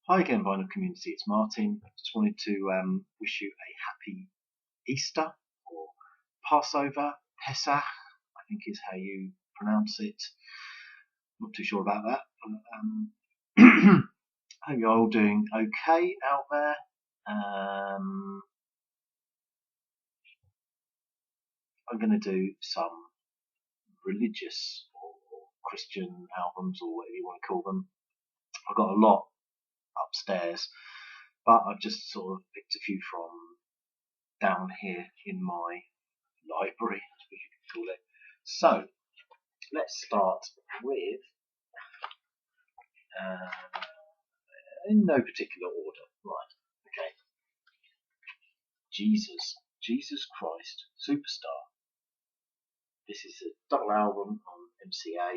Hi again, Vinyl Community. It's Martin. Just wanted to wish you a happy Easter or Passover, Pesach, I think is how you pronounce it. Not too sure about that. But, I hope you're all doing okay out there. I'm going to do some religious or Christian albums, or whatever you want to call them. I've got a lot upstairs, but I've just sort of picked a few from down here in my library, I suppose you could call it. So let's start with, in no particular order, right? Okay, Jesus Christ Superstar. This is a double album on MCA,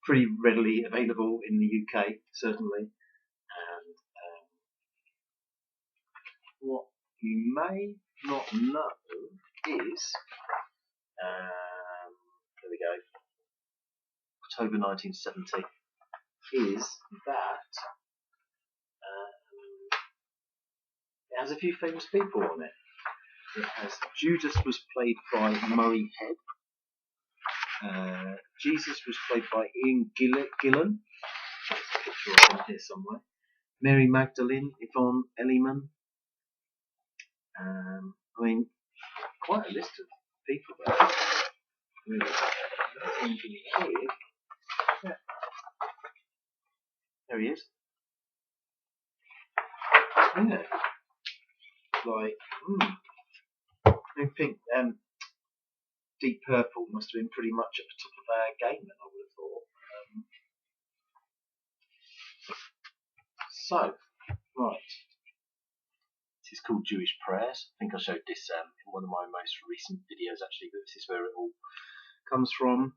pretty readily available in the UK, certainly. And what you may not know is, there we go, October 1970, is that it has a few famous people on it. It has Judas was played by Murray Head. Jesus was played by Ian Gillan. There's a picture of him here somewhere. Mary Magdalene, Yvonne Elliman. I mean, quite a list of people there. Yeah. There he is. Yeah. Like, I think Deep Purple must have been pretty much at the top of their game then, I would have thought. So, right. This is called Jewish Prayers. I think I showed this in one of my most recent videos actually, but this is where it all comes from.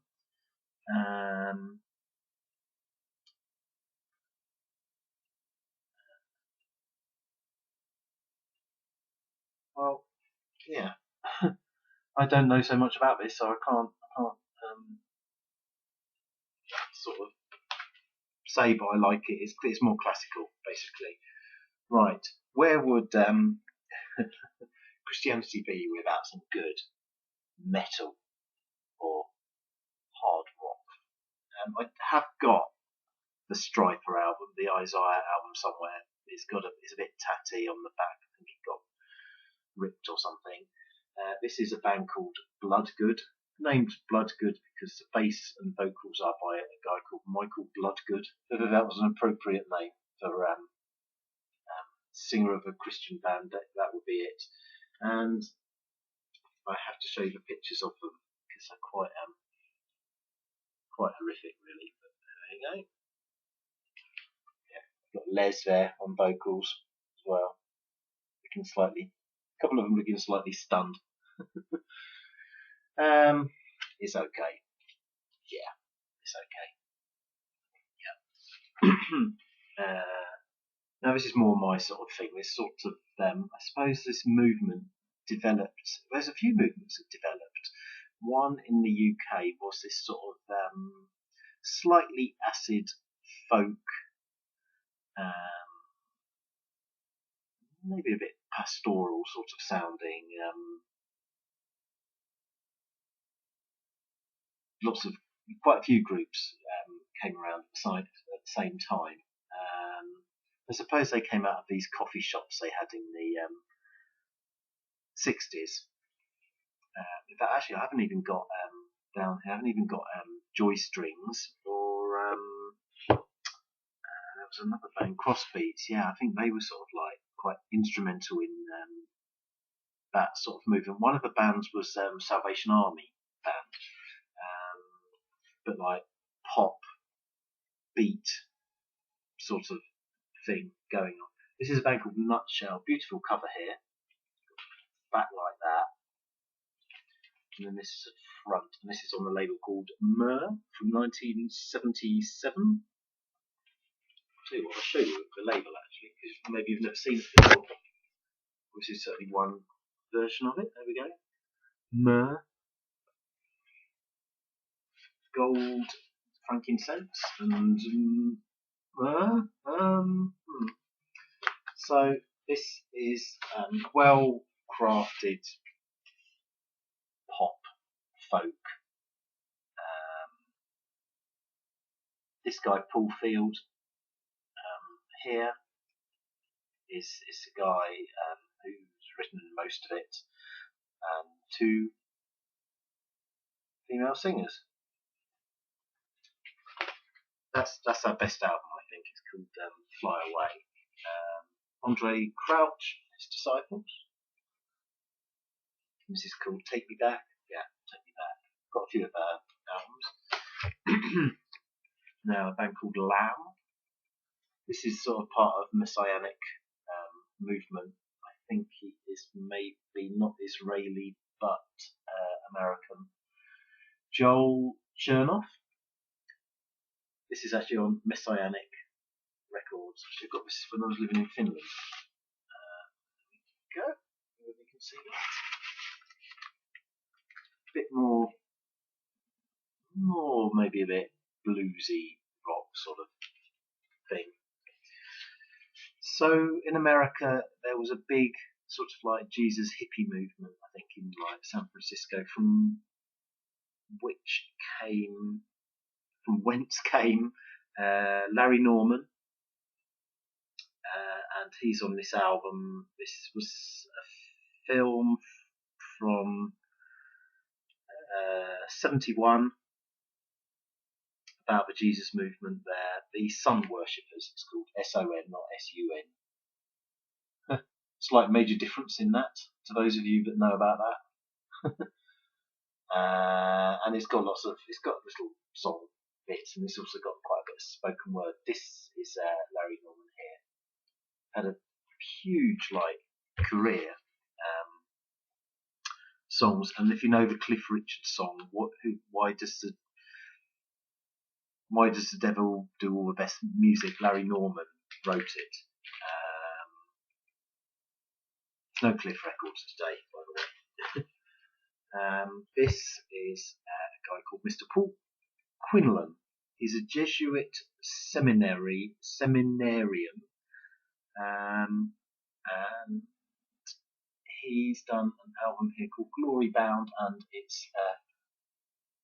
Well, yeah. I don't know so much about this, so I can't sort of say, but I like it. It's more classical, basically. Right. Where would Christianity be without some good metal or hard rock? I have got the Striper album, the Isaiah album somewhere. It's a bit tatty on the back. I think it got ripped or something. This is a band called Bloodgood, named Bloodgood because the bass and vocals are by a guy called Michael Bloodgood. Whether that was an appropriate name for singer of a Christian band, that would be it. And I have to show you the pictures of them because they're quite horrific, really. But there you go. Yeah, got Les there on vocals as well. A couple of them looking slightly stunned. It's okay. Yeah, it's okay. Yeah. Now this is more my sort of thing. This sort of, I suppose this movement developed. There's a few movements that developed. One in the UK was this sort of slightly acid folk, maybe a bit pastoral sort of sounding. Quite a few groups came around at the same time. I suppose they came out of these coffee shops they had in the 60s. In fact, actually, I haven't even got down here. I haven't even got Joy Strings or there was another band, Crossbeats. Yeah, I think they were sort of like quite instrumental in that sort of movement. One of the bands was Salvation Army band, but like pop beat sort of thing going on. This is a band called Nutshell. Beautiful cover here, back like that. And then this is at front, and this is on the label called Myrrh from 1977. I'll tell you what, I'll show you the label actually, because maybe you've never seen it before. This is certainly one version of it. There we go. Myrrh. Gold, frankincense, and So this is well crafted pop folk. This guy Paul Field here is the guy who's written most of it. Two female singers. That's our best album, I think. It's called Fly Away. Andre Crouch, his disciples. This is called Take Me Back. Yeah, Take Me Back. Got a few of their albums. Now a band called Lamb. This is sort of part of Messianic movement. I think he is maybe not Israeli but American. Joel Chernoff. This is actually on Messianic Records. I got this when I was living in Finland. There we go. You can see that. A bit more maybe a bit bluesy rock sort of thing. So in America there was a big sort of like Jesus hippie movement, I think, in like San Francisco, from whence came Larry Norman, and he's on this album. This was a film from 71 about the Jesus movement there. The Sun Worshippers, it's called SON, not SUN. Slight major difference in that, to those of you that know about that. And it's got little song bits, and it's also got quite a bit of spoken word. This is Larry Norman here. Had a huge career. Songs, and if you know the Cliff Richard song, why does the devil do all the best music? Larry Norman wrote it. No Cliff Records today, by the way. This is a guy called Mr. Paul Quinlan. He's a Jesuit seminarian, and he's done an album here called Glory Bound, and it's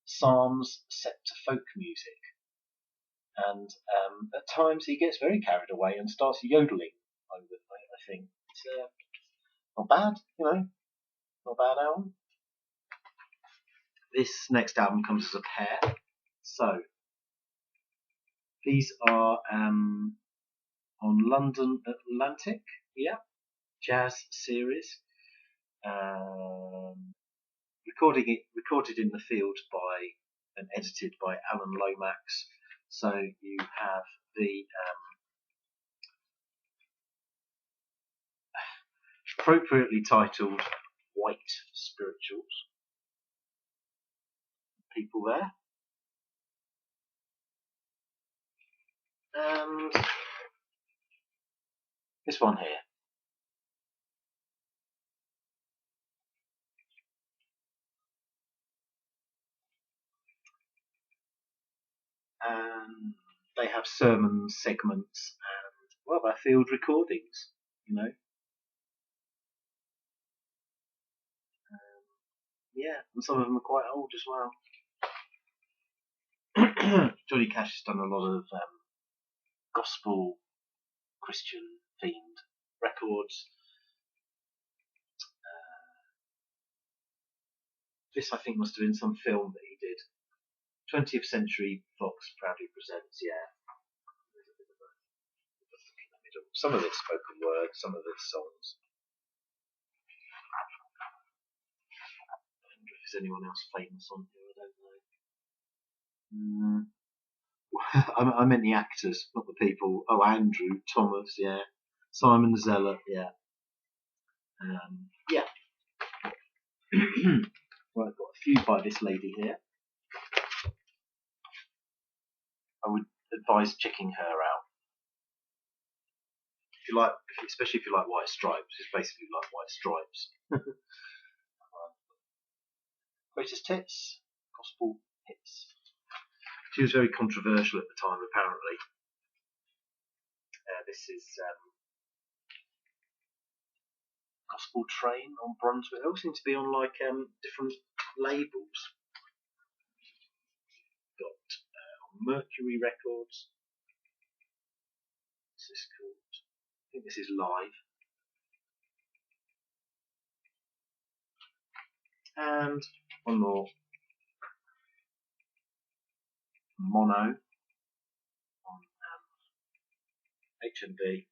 psalms set to folk music. And at times he gets very carried away and starts yodeling over it, I think. It's not bad, not a bad album. This next album comes as a pair. So these are on London Atlantic, jazz series. Recorded in the field and edited by Alan Lomax. So you have the appropriately titled White Spirituals people there, and this one here. And they have sermon segments and they're field recordings, and some of them are quite old as well. Johnny Cash has done a lot of gospel Christian themed records. This I think must have been some film that he did. 20th Century Fox proudly presents, There's a bit of a in the middle. Some of it's spoken word, some of it's songs. I wonder if there's anyone else famous on here, I don't know. I meant the actors, not the people. Oh, Andrew Thomas, Simon Zeller, Well, I've got a few by this lady here. I would advise checking her out. Especially if you like White Stripes. It's basically like White Stripes. Greatest hits, gospel hits. She was very controversial at the time, apparently. this is Gospel Train on Brunswick. They all seem to be on like different labels. Got Mercury Records. What's this called? I think this is Live. And one more. Mono on HMV.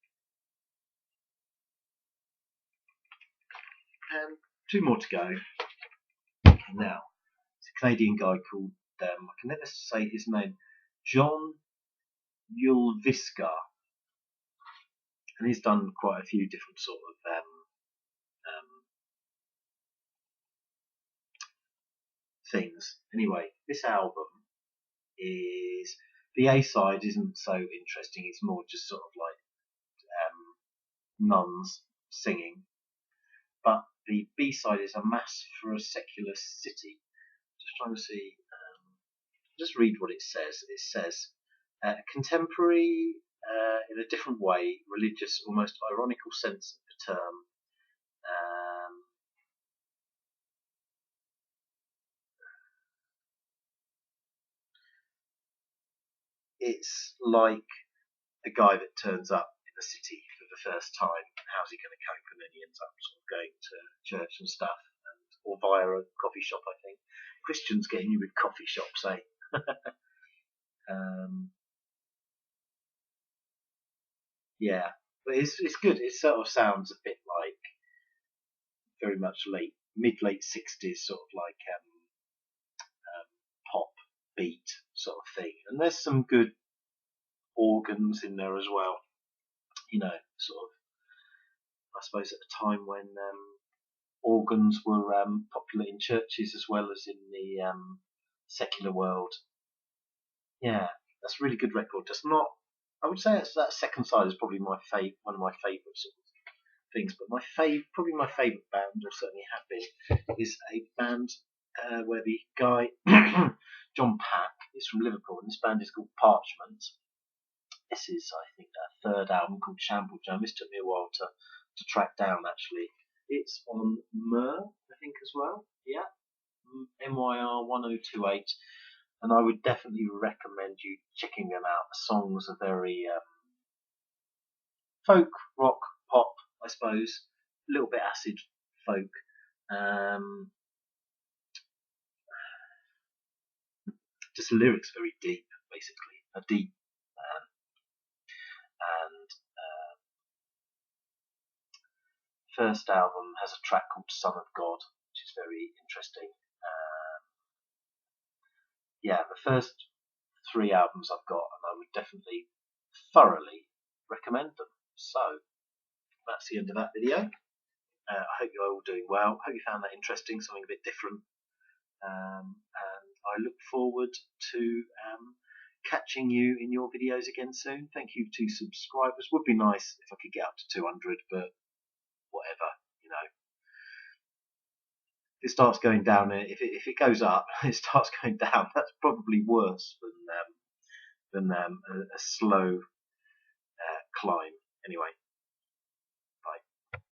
And two more to go. Now, it's a Canadian guy called, I can never say his name, John Yulviska. And he's done quite a few different sort of things. Anyway, this album is, the A side isn't so interesting, it's more just sort of like nuns singing. But the B side is A Mass for a Secular City. Just trying to see, just read what it says. It says, contemporary, in a different way, religious, almost ironical sense of the term. It's like a guy that turns up in the city for the first time. How's he going to cope? And then he ends up sort of going to church and stuff, or via a coffee shop, I think. Christians getting you with coffee shops, eh? Yeah, but it's good. It sort of sounds a bit like very much mid-late 60s, sort of like pop beat sort of thing. And there's some good organs in there as well. You know, sort of, I suppose at a time when organs were popular in churches as well as in the secular world. Yeah, that's a really good record. Just not, I would say that second side is probably one of my favourite sort of things. But probably my favourite band, or certainly have been, is a band where the guy John Pack is from Liverpool, and this band is called Parchment. This is, I think, their third album called Shamble Jam. This took me a while to track down, actually. It's on Myr, I think, as well. Yeah, MYR 1028. And I would definitely recommend you checking them out. The songs are very folk, rock, pop, I suppose. A little bit acid folk. Just the lyrics are very deep, basically. A deep man. And first album has a track called Son of God, which is very interesting. Yeah, the first three albums I've got, and I would definitely thoroughly recommend them. So that's the end of that video. I hope you're all doing well. I hope you found that interesting, something a bit different. And I look forward to catching you in your videos again soon. Thank you to subscribers. Would be nice if I could get up to 200, but whatever, you know. It starts going down. If it goes up, it starts going down. That's probably worse than a slow climb. Anyway,